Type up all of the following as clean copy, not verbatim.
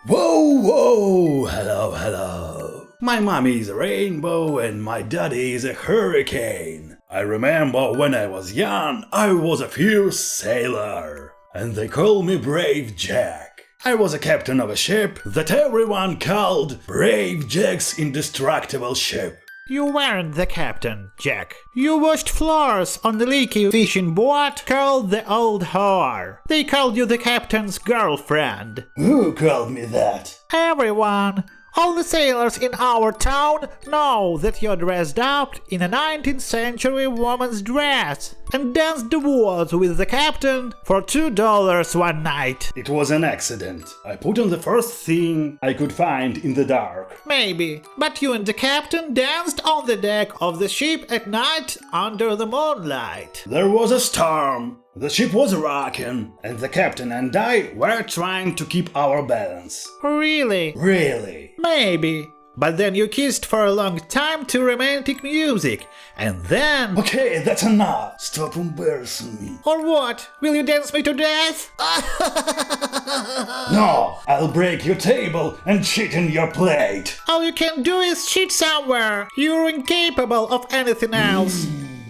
Whoa, whoa, hello, hello. My mommy is a rainbow and my daddy is a hurricane. I remember when I was young, I was a fierce sailor, and they called me Brave Jack. I was a captain of a ship that everyone called Brave Jack's indestructible ship. You weren't the captain, Jack. You washed floors on the leaky fishing boat called the Old Whore. They called you the captain's girlfriend. Who called me that? Everyone. All the sailors in our town know that you dressed up in a 19th century woman's dress and danced the waltz with the captain for $2 one night. It was an accident. I put on the first thing I could find in the dark. Maybe, but you and the captain danced on the deck of the ship at night under the moonlight. There was a storm. The ship was rocking, and the captain and I were trying to keep our balance. Really? Really? Maybe. But then you kissed for a long time to romantic music, and then… Okay, that's enough. Stop embarrassing me. Or what? Will you dance me to death? No, I'll break your table and shit in your plate. All you can do is shit somewhere. You're incapable of anything else.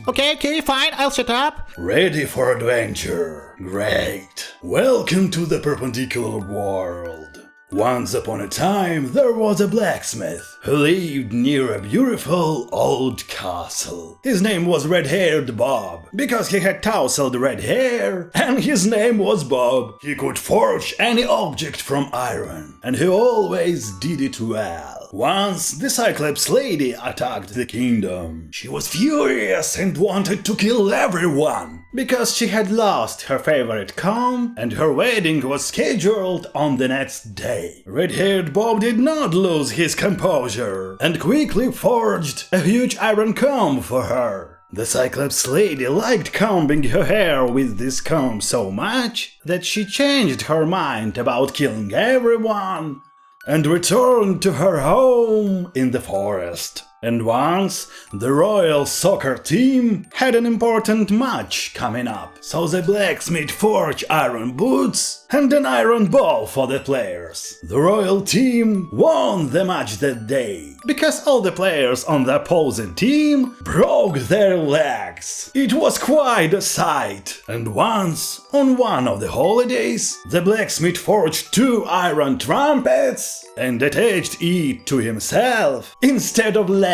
Okay, fine, I'll shut up. Ready for adventure. Great. Welcome to the perpendicular world. Once upon a time, there was a blacksmith who lived near a beautiful old castle. His name was Red-Haired Bob, because he had tousled red hair, and his name was Bob. He could forge any object from iron, and he always did it well. Once, the Cyclops lady attacked the kingdom. She was furious and wanted to kill everyone, because she had lost her favorite comb, and her wedding was scheduled on the next day. Red-Haired Bob did not lose his composure, and quickly forged a huge iron comb for her. The Cyclops lady liked combing her hair with this comb so much that she changed her mind about killing everyone and returned to her home in the forest. And once, the royal soccer team had an important match coming up, so the blacksmith forged iron boots and an iron ball for the players. The royal team won the match that day, because all the players on the opposing team broke their legs. It was quite a sight. And once, on one of the holidays, the blacksmith forged 2 iron trumpets and attached it to himself instead of legs.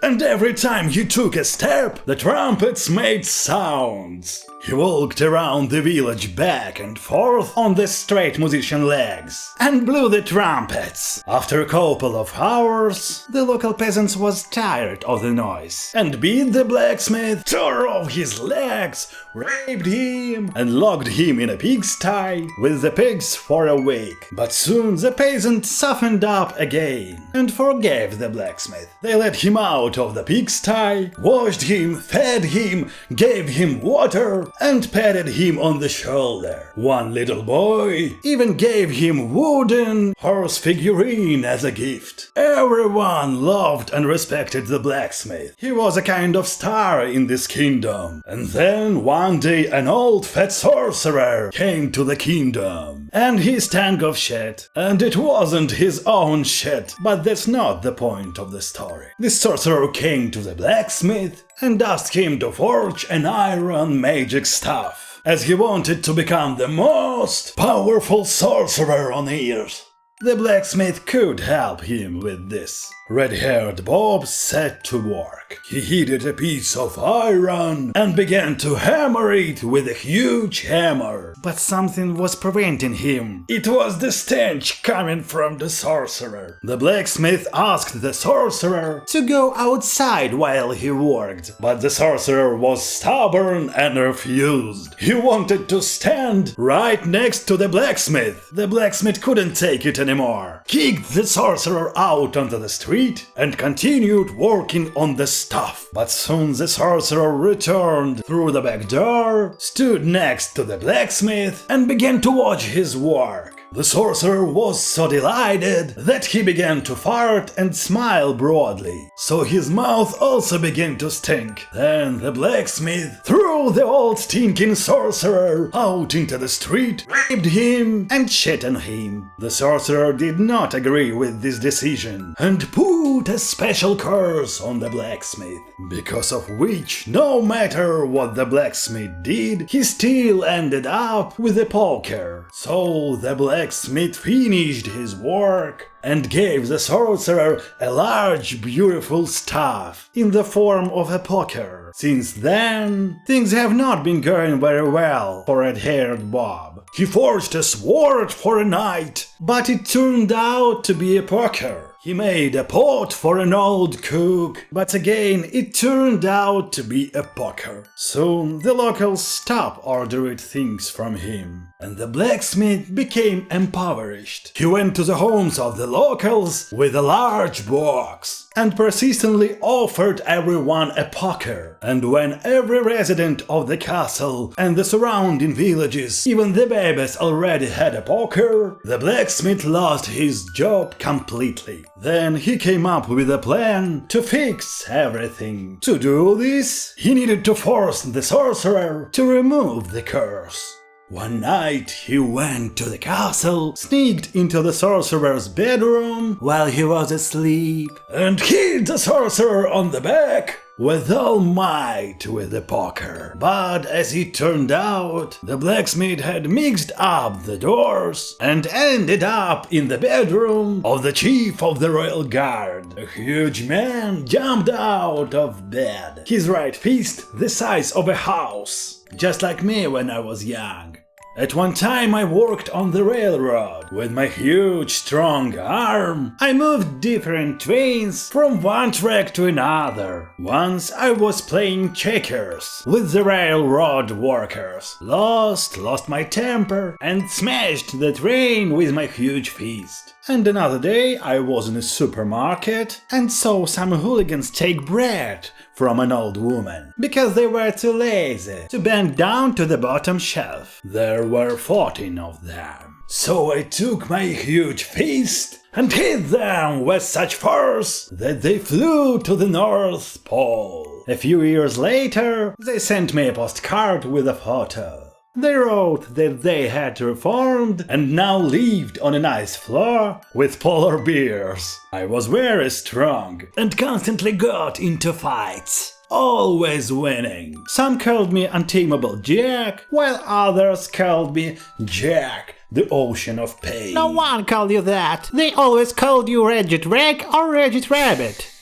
And every time he took a step, the trumpets made sounds. He walked around the village back and forth on the straight musician legs and blew the trumpets. After a couple of hours, the local peasants was tired of the noise and beat the blacksmith, tore off his legs, raped him and locked him in a pigsty with the pigs for a week. But soon the peasants softened up again and forgave the blacksmith. They let him out of the pigsty, washed him, fed him, gave him water and patted him on the shoulder. One little boy even gave him wooden horse figurine as a gift. Everyone loved and respected the blacksmith. He was a kind of star in this kingdom. And then one day an old fat sorcerer came to the kingdom, and he stank of shit. And it wasn't his own shit, but that's not the point of the story. The sorcerer came to the blacksmith and asked him to forge an iron magic staff, as he wanted to become the most powerful sorcerer on Earth. The blacksmith could help him with this. Red-Haired Bob set to work. He heated a piece of iron and began to hammer it with a huge hammer. But something was preventing him. It was the stench coming from the sorcerer. The blacksmith asked the sorcerer to go outside while he worked, but the sorcerer was stubborn and refused. He wanted to stand right next to the blacksmith. The blacksmith couldn't take it anymore, kicked the sorcerer out onto the street and continued working on the stuff. But soon the sorcerer returned through the back door, stood next to the blacksmith and began to watch his work. The sorcerer was so delighted that he began to fart and smile broadly, so his mouth also began to stink. Then the blacksmith threw the old stinking sorcerer out into the street, raped him and shit on him. The sorcerer did not agree with this decision and put a special curse on the blacksmith, because of which no matter what the blacksmith did, he still ended up with a poker. So the blacksmith finished his work and gave the sorcerer a large beautiful staff in the form of a poker. Since then, things have not been going very well for red-haired Bob. He forged a sword for a knight, but it turned out to be a poker. He made a pot for an old cook, but again it turned out to be a poker. Soon the locals stopped ordering things from him, and the blacksmith became impoverished. He went to the homes of the locals with a large box and persistently offered everyone a poker. And when every resident of the castle and the surrounding villages, even the babies, already had a poker, the blacksmith lost his job completely. Then he came up with a plan to fix everything. To do this, he needed to force the sorcerer to remove the curse. One night he went to the castle, sneaked into the sorcerer's bedroom while he was asleep, and hit the sorcerer on the back with all might with the poker. But as it turned out, the blacksmith had mixed up the doors and ended up in the bedroom of the chief of the royal guard. A huge man jumped out of bed, his right fist the size of a house, just like me when I was young. At one time I worked on the railroad. With my huge strong arm, I moved different trains from one track to another. Once I was playing checkers with the railroad workers, lost my temper and smashed the train with my huge fist. And another day I was in a supermarket and saw some hooligans take bread from an old woman, because they were too lazy to bend down to the bottom shelf. There were 14 of them. So I took my huge fist and hit them with such force that they flew to the North Pole. A few years later, they sent me a postcard with a photo. They wrote that they had reformed and now lived on a nice floor with polar bears. I was very strong and constantly got into fights, always winning. Some called me Untamable Jack, while others called me Jack, the Ocean of Pain. No one called you that. They always called you Regit Rag or Regit Rabbit.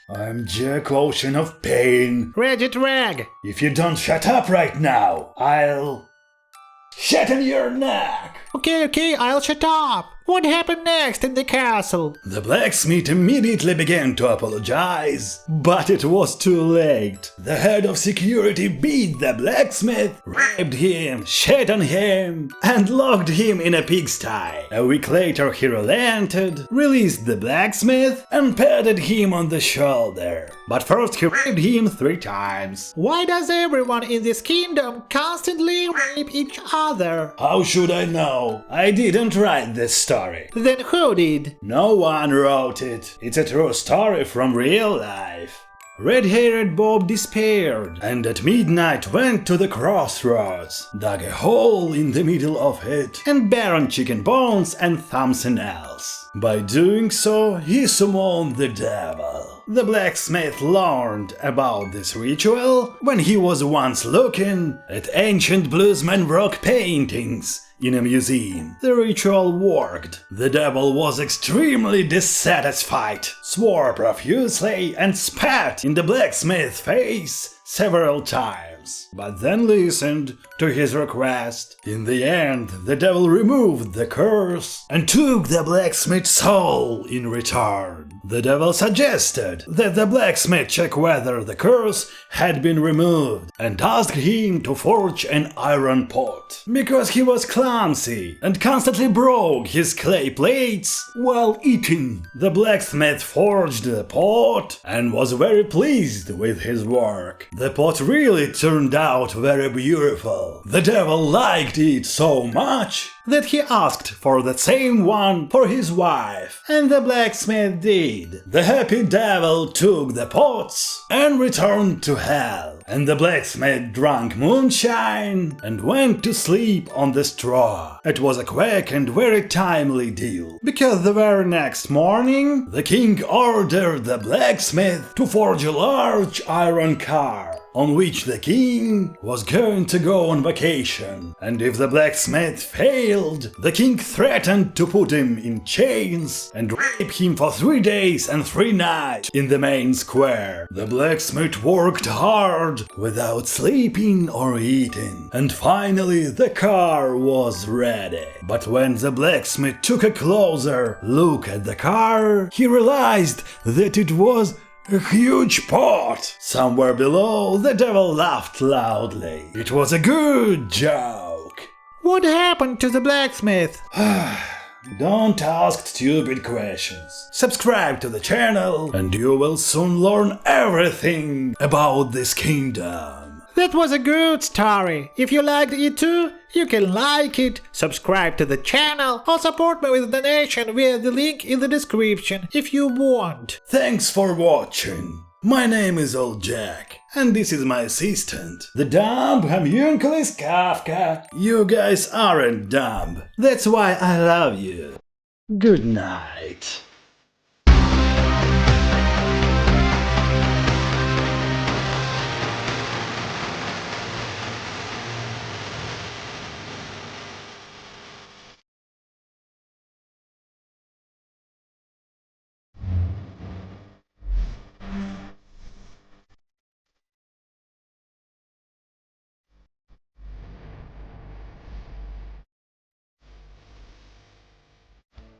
I'm Jack Ocean of Pain. Regit Rag. If you don't shut up right now, I'll shut in your neck! Okay, I'll shut up. What happened next in the castle? The blacksmith immediately began to apologize, but it was too late. The head of security beat the blacksmith, raped him, shat on him, and locked him in a pigsty. A week later he relented, released the blacksmith, and patted him on the shoulder. But first he raped him 3 times. Why does everyone in this kingdom constantly rape each other? How should I know? I didn't write this story. Then who did? No one wrote it. It's a true story from real life. Red-haired Bob despaired, and at midnight went to the crossroads, dug a hole in the middle of it, and burned chicken bones and thumbs and nails. By doing so, he summoned the devil. The blacksmith learned about this ritual when he was once looking at ancient bluesman rock paintings in a museum. The ritual worked. The devil was extremely dissatisfied, swore profusely, and spat in the blacksmith's face several times, but then listened to his request. In the end, the devil removed the curse and took the blacksmith's soul in return. The devil suggested that the blacksmith check whether the curse had been removed and asked him to forge an iron pot, because he was clumsy and constantly broke his clay plates while eating. The blacksmith forged the pot and was very pleased with his work. The pot really turned out very beautiful. devil. The devil liked it so much that he asked for the same one for his wife, and the blacksmith did. The happy devil took the pots and returned to hell, and the blacksmith drank moonshine and went to sleep on the straw. It was a quick and very timely deal, because the very next morning the king ordered the blacksmith to forge a large iron car on which the king was going to go on vacation, and if the blacksmith failed, the king threatened to put him in chains and rape him for 3 days and 3 nights in the main square. The blacksmith worked hard without sleeping or eating, and finally the car was ready. But when the blacksmith took a closer look at the car, he realized that it was a huge pot! Somewhere below, the devil laughed loudly. It was a good joke. What happened to the blacksmith? Don't ask stupid questions. Subscribe to the channel and you will soon learn everything about this kingdom. That was a good story. If you liked it too, you can like it, subscribe to the channel, or support me with a donation via the link in the description if you want. Thanks for watching. My name is Old Jack, and this is my assistant, the dumb homunculus Kafka. You guys aren't dumb. That's why I love you. Good night.